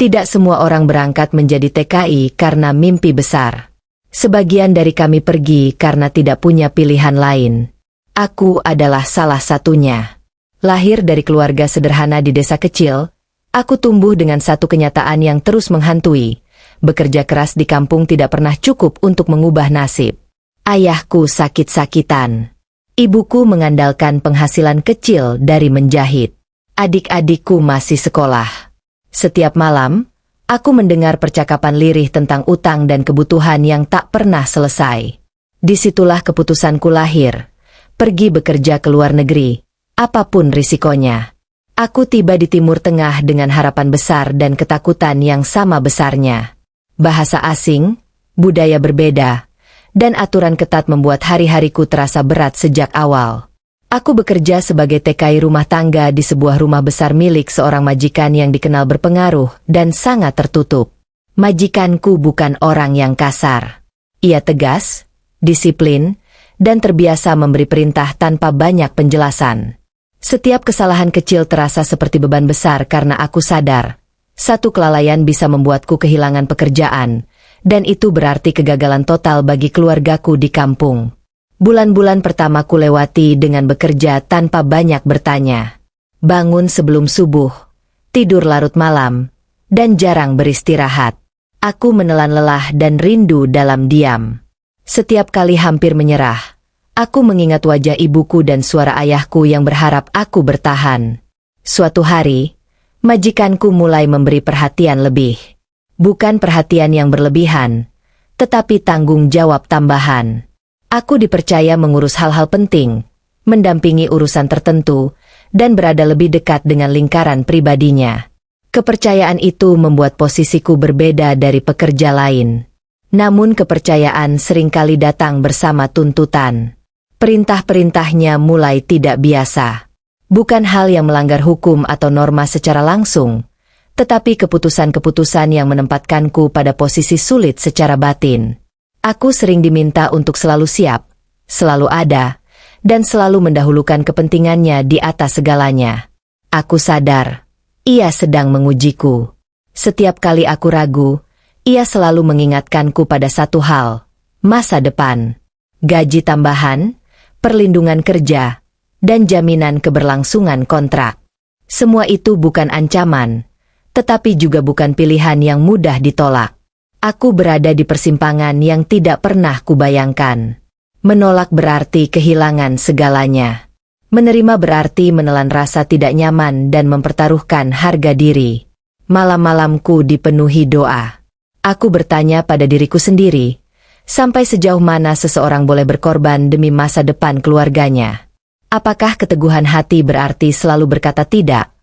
Tidak semua orang berangkat menjadi TKI karena mimpi besar. Sebagian dari kami pergi karena tidak punya pilihan lain. Aku adalah salah satunya. Lahir dari keluarga sederhana di desa kecil, aku tumbuh dengan satu kenyataan yang terus menghantui. Bekerja keras di kampung tidak pernah cukup untuk mengubah nasib. Ayahku sakit-sakitan. Ibuku mengandalkan penghasilan kecil dari menjahit. Adik-adikku masih sekolah. Setiap malam, aku mendengar percakapan lirih tentang utang dan kebutuhan yang tak pernah selesai. Disitulah keputusanku lahir. Pergi bekerja ke luar negeri, apapun risikonya. Aku tiba di Timur Tengah dengan harapan besar dan ketakutan yang sama besarnya. Bahasa asing, budaya berbeda, dan aturan ketat membuat hari-hariku terasa berat sejak awal. Aku bekerja sebagai TKI rumah tangga di sebuah rumah besar milik seorang majikan yang dikenal berpengaruh dan sangat tertutup. Majikanku bukan orang yang kasar. Ia tegas, disiplin, dan terbiasa memberi perintah tanpa banyak penjelasan. Setiap kesalahan kecil terasa seperti beban besar karena aku sadar, satu kelalaian bisa membuatku kehilangan pekerjaan, dan itu berarti kegagalan total bagi keluargaku di kampung. Bulan-bulan pertama ku lewati dengan bekerja tanpa banyak bertanya. Bangun sebelum subuh, tidur larut malam, dan jarang beristirahat. Aku menelan lelah dan rindu dalam diam. Setiap kali hampir menyerah, aku mengingat wajah ibuku dan suara ayahku yang berharap aku bertahan. Suatu hari, majikanku mulai memberi perhatian lebih. Bukan perhatian yang berlebihan, tetapi tanggung jawab tambahan. Aku dipercaya mengurus hal-hal penting, mendampingi urusan tertentu, dan berada lebih dekat dengan lingkaran pribadinya. Kepercayaan itu membuat posisiku berbeda dari pekerja lain. Namun kepercayaan seringkali datang bersama tuntutan. Perintah-perintahnya mulai tidak biasa. Bukan hal yang melanggar hukum atau norma secara langsung, tetapi keputusan-keputusan yang menempatkanku pada posisi sulit secara batin. Aku sering diminta untuk selalu siap, selalu ada, dan selalu mendahulukan kepentingannya di atas segalanya. Aku sadar, ia sedang mengujiku. Setiap kali aku ragu, ia selalu mengingatkanku pada satu hal, masa depan. Gaji tambahan, perlindungan kerja, dan jaminan keberlangsungan kontrak. Semua itu bukan ancaman, tetapi juga bukan pilihan yang mudah ditolak. Aku berada di persimpangan yang tidak pernah kubayangkan. Menolak berarti kehilangan segalanya. Menerima berarti menelan rasa tidak nyaman dan mempertaruhkan harga diri. Malam-malamku dipenuhi doa. Aku bertanya pada diriku sendiri, sampai sejauh mana seseorang boleh berkorban demi masa depan keluarganya? Apakah keteguhan hati berarti selalu berkata tidak?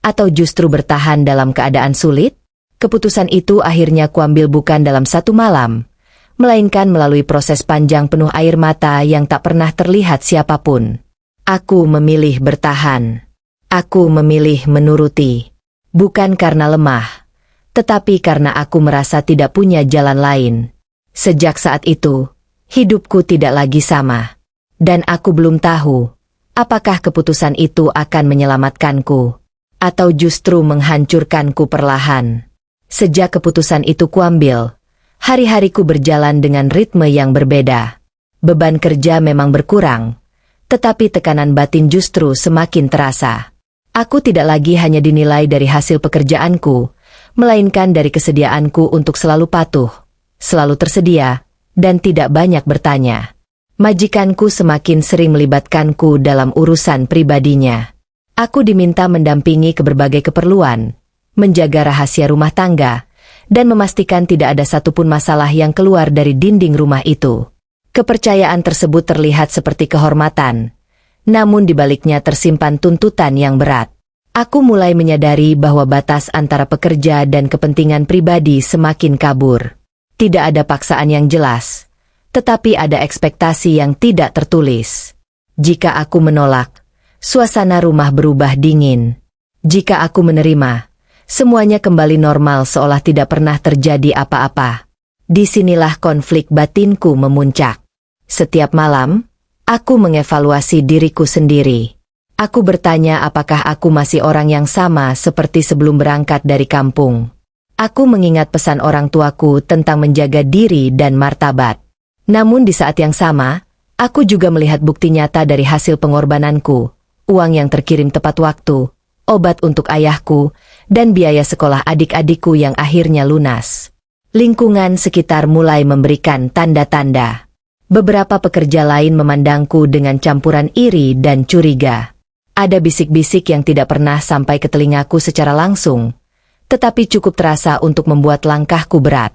Atau justru bertahan dalam keadaan sulit? Keputusan itu akhirnya kuambil bukan dalam satu malam, melainkan melalui proses panjang penuh air mata yang tak pernah terlihat siapapun. Aku memilih bertahan. Aku memilih menuruti. Bukan karena lemah, tetapi karena aku merasa tidak punya jalan lain. Sejak saat itu, hidupku tidak lagi sama. Dan aku belum tahu, apakah keputusan itu akan menyelamatkanku, atau justru menghancurkanku perlahan. Sejak keputusan itu kuambil, hari-hariku berjalan dengan ritme yang berbeda. Beban kerja memang berkurang, tetapi tekanan batin justru semakin terasa. Aku tidak lagi hanya dinilai dari hasil pekerjaanku, melainkan dari kesediaanku untuk selalu patuh, selalu tersedia, dan tidak banyak bertanya. Majikanku semakin sering melibatkanku dalam urusan pribadinya. Aku diminta mendampingi ke berbagai keperluan, menjaga rahasia rumah tangga, dan memastikan tidak ada satupun masalah yang keluar dari dinding rumah itu. Kepercayaan tersebut terlihat seperti kehormatan, namun di baliknya tersimpan tuntutan yang berat. Aku mulai menyadari bahwa batas antara pekerja dan kepentingan pribadi semakin kabur. Tidak ada paksaan yang jelas, tetapi ada ekspektasi yang tidak tertulis. Jika aku menolak, suasana rumah berubah dingin. Jika aku menerima, semuanya kembali normal seolah tidak pernah terjadi apa-apa. Disinilah konflik batinku memuncak. Setiap malam, aku mengevaluasi diriku sendiri. Aku bertanya apakah aku masih orang yang sama seperti sebelum berangkat dari kampung. Aku mengingat pesan orang tuaku tentang menjaga diri dan martabat. Namun di saat yang sama, aku juga melihat bukti nyata dari hasil pengorbananku, uang yang terkirim tepat waktu, obat untuk ayahku, dan biaya sekolah adik-adikku yang akhirnya lunas. Lingkungan sekitar mulai memberikan tanda-tanda. Beberapa pekerja lain memandangku dengan campuran iri dan curiga. Ada bisik-bisik yang tidak pernah sampai ke telingaku secara langsung, tetapi cukup terasa untuk membuat langkahku berat.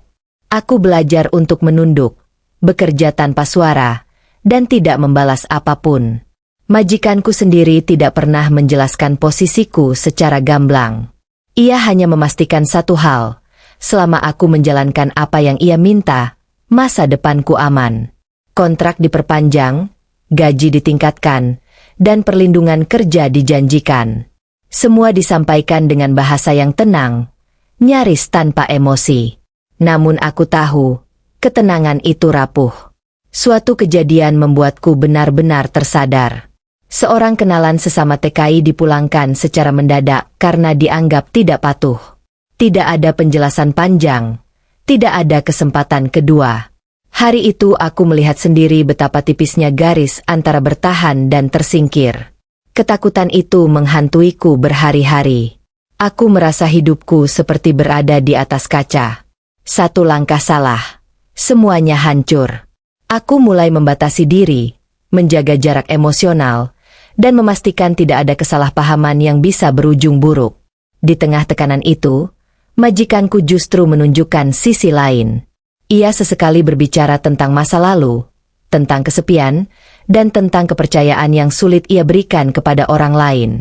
Aku belajar untuk menunduk, bekerja tanpa suara, dan tidak membalas apapun. Majikanku sendiri tidak pernah menjelaskan posisiku secara gamblang. Ia hanya memastikan satu hal, selama aku menjalankan apa yang ia minta, masa depanku aman. Kontrak diperpanjang, gaji ditingkatkan, dan perlindungan kerja dijanjikan. Semua disampaikan dengan bahasa yang tenang, nyaris tanpa emosi. Namun aku tahu, ketenangan itu rapuh. Suatu kejadian membuatku benar-benar tersadar. Seorang kenalan sesama TKI dipulangkan secara mendadak karena dianggap tidak patuh. Tidak ada penjelasan panjang, tidak ada kesempatan kedua. Hari itu aku melihat sendiri betapa tipisnya garis antara bertahan dan tersingkir. Ketakutan itu menghantuiku berhari-hari. Aku merasa hidupku seperti berada di atas kaca. Satu langkah salah, semuanya hancur. Aku mulai membatasi diri, menjaga jarak emosional, dan memastikan tidak ada kesalahpahaman yang bisa berujung buruk. Di tengah tekanan itu, majikanku justru menunjukkan sisi lain. Ia sesekali berbicara tentang masa lalu, tentang kesepian, dan tentang kepercayaan yang sulit ia berikan kepada orang lain.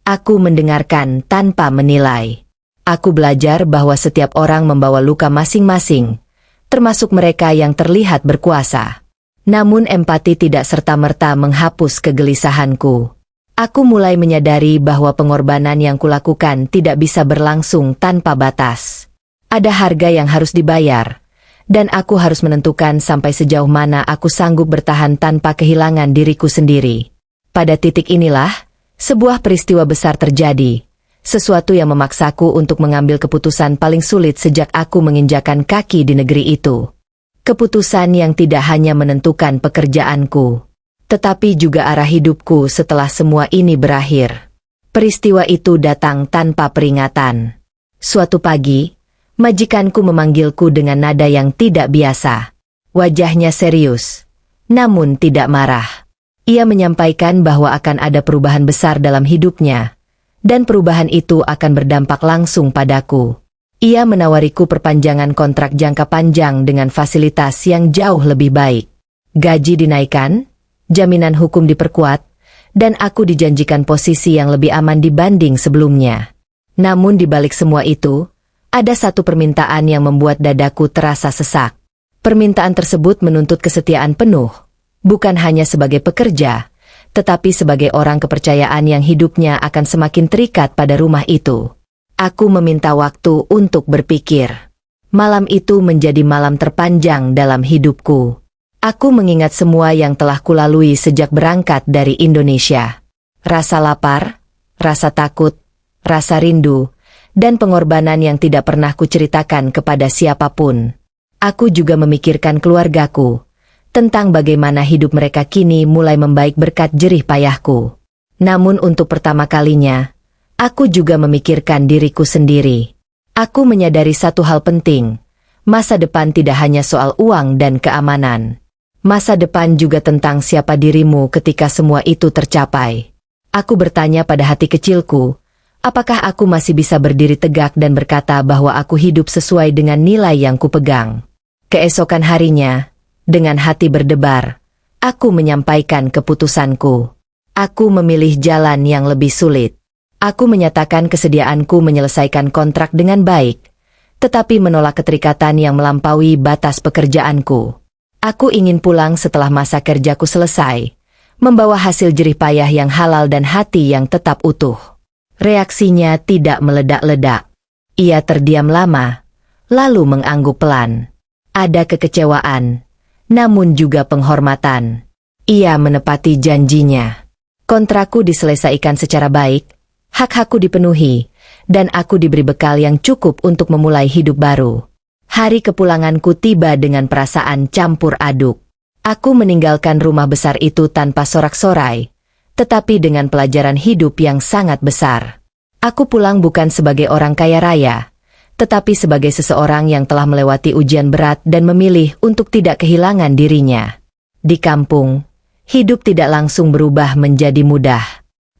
Aku mendengarkan tanpa menilai. Aku belajar bahwa setiap orang membawa luka masing-masing, termasuk mereka yang terlihat berkuasa. Namun empati tidak serta-merta menghapus kegelisahanku. Aku mulai menyadari bahwa pengorbanan yang kulakukan tidak bisa berlangsung tanpa batas. Ada harga yang harus dibayar, dan aku harus menentukan sampai sejauh mana aku sanggup bertahan tanpa kehilangan diriku sendiri. Pada titik inilah, sebuah peristiwa besar terjadi, sesuatu yang memaksaku untuk mengambil keputusan paling sulit sejak aku menginjakan kaki di negeri itu. Keputusan yang tidak hanya menentukan pekerjaanku, tetapi juga arah hidupku setelah semua ini berakhir. Peristiwa itu datang tanpa peringatan. Suatu pagi, majikanku memanggilku dengan nada yang tidak biasa. Wajahnya serius, namun tidak marah. Ia menyampaikan bahwa akan ada perubahan besar dalam hidupnya, dan perubahan itu akan berdampak langsung padaku. Ia menawariku perpanjangan kontrak jangka panjang dengan fasilitas yang jauh lebih baik. Gaji dinaikkan, jaminan hukum diperkuat, dan aku dijanjikan posisi yang lebih aman dibanding sebelumnya. Namun di balik semua itu, ada satu permintaan yang membuat dadaku terasa sesak. Permintaan tersebut menuntut kesetiaan penuh, bukan hanya sebagai pekerja, tetapi sebagai orang kepercayaan yang hidupnya akan semakin terikat pada rumah itu. Aku meminta waktu untuk berpikir. Malam itu menjadi malam terpanjang dalam hidupku. Aku mengingat semua yang telah kulalui sejak berangkat dari Indonesia. Rasa lapar, rasa takut, rasa rindu, dan pengorbanan yang tidak pernah kuceritakan kepada siapapun. Aku juga memikirkan keluargaku, tentang bagaimana hidup mereka kini mulai membaik berkat jerih payahku. Namun untuk pertama kalinya, aku juga memikirkan diriku sendiri. Aku menyadari satu hal penting, masa depan tidak hanya soal uang dan keamanan. Masa depan juga tentang siapa dirimu ketika semua itu tercapai. Aku bertanya pada hati kecilku, apakah aku masih bisa berdiri tegak dan berkata bahwa aku hidup sesuai dengan nilai yang kupegang? Keesokan harinya, dengan hati berdebar, aku menyampaikan keputusanku. Aku memilih jalan yang lebih sulit. Aku menyatakan kesediaanku menyelesaikan kontrak dengan baik, tetapi menolak keterikatan yang melampaui batas pekerjaanku. Aku ingin pulang setelah masa kerjaku selesai, membawa hasil jerih payah yang halal dan hati yang tetap utuh. Reaksinya tidak meledak-ledak. Ia terdiam lama, lalu mengangguk pelan. Ada kekecewaan, namun juga penghormatan. Ia menepati janjinya. Kontrakku diselesaikan secara baik, hak-hakku dipenuhi, dan aku diberi bekal yang cukup untuk memulai hidup baru. Hari kepulanganku tiba dengan perasaan campur aduk. Aku meninggalkan rumah besar itu tanpa sorak-sorai, tetapi dengan pelajaran hidup yang sangat besar. Aku pulang bukan sebagai orang kaya raya, tetapi sebagai seseorang yang telah melewati ujian berat dan memilih untuk tidak kehilangan dirinya. Di kampung, hidup tidak langsung berubah menjadi mudah.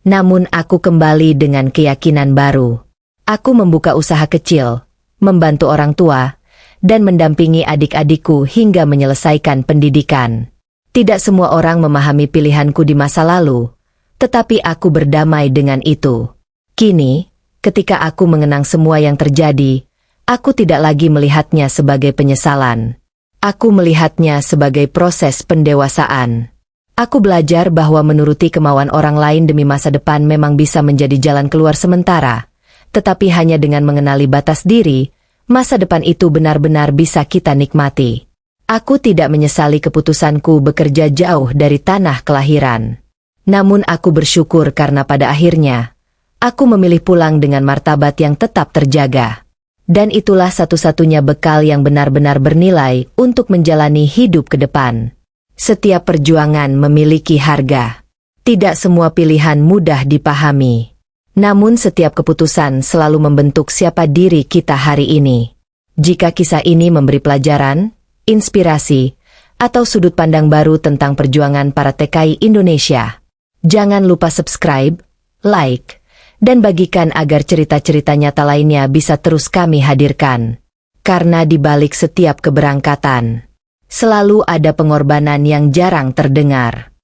Namun aku kembali dengan keyakinan baru. Aku membuka usaha kecil, membantu orang tua, dan mendampingi adik-adikku hingga menyelesaikan pendidikan. Tidak semua orang memahami pilihanku di masa lalu, tetapi aku berdamai dengan itu. Kini, ketika aku mengenang semua yang terjadi, aku tidak lagi melihatnya sebagai penyesalan. Aku melihatnya sebagai proses pendewasaan. Aku belajar bahwa menuruti kemauan orang lain demi masa depan memang bisa menjadi jalan keluar sementara, tetapi hanya dengan mengenali batas diri, masa depan itu benar-benar bisa kita nikmati. Aku tidak menyesali keputusanku bekerja jauh dari tanah kelahiran. Namun aku bersyukur karena pada akhirnya, aku memilih pulang dengan martabat yang tetap terjaga. Dan itulah satu-satunya bekal yang benar-benar bernilai untuk menjalani hidup ke depan. Setiap perjuangan memiliki harga. Tidak semua pilihan mudah dipahami. Namun setiap keputusan selalu membentuk siapa diri kita hari ini. Jika kisah ini memberi pelajaran, inspirasi, atau sudut pandang baru tentang perjuangan para TKI Indonesia, jangan lupa subscribe, like, dan bagikan agar cerita-cerita nyata lainnya bisa terus kami hadirkan. Karena di balik setiap keberangkatan, selalu ada pengorbanan yang jarang terdengar.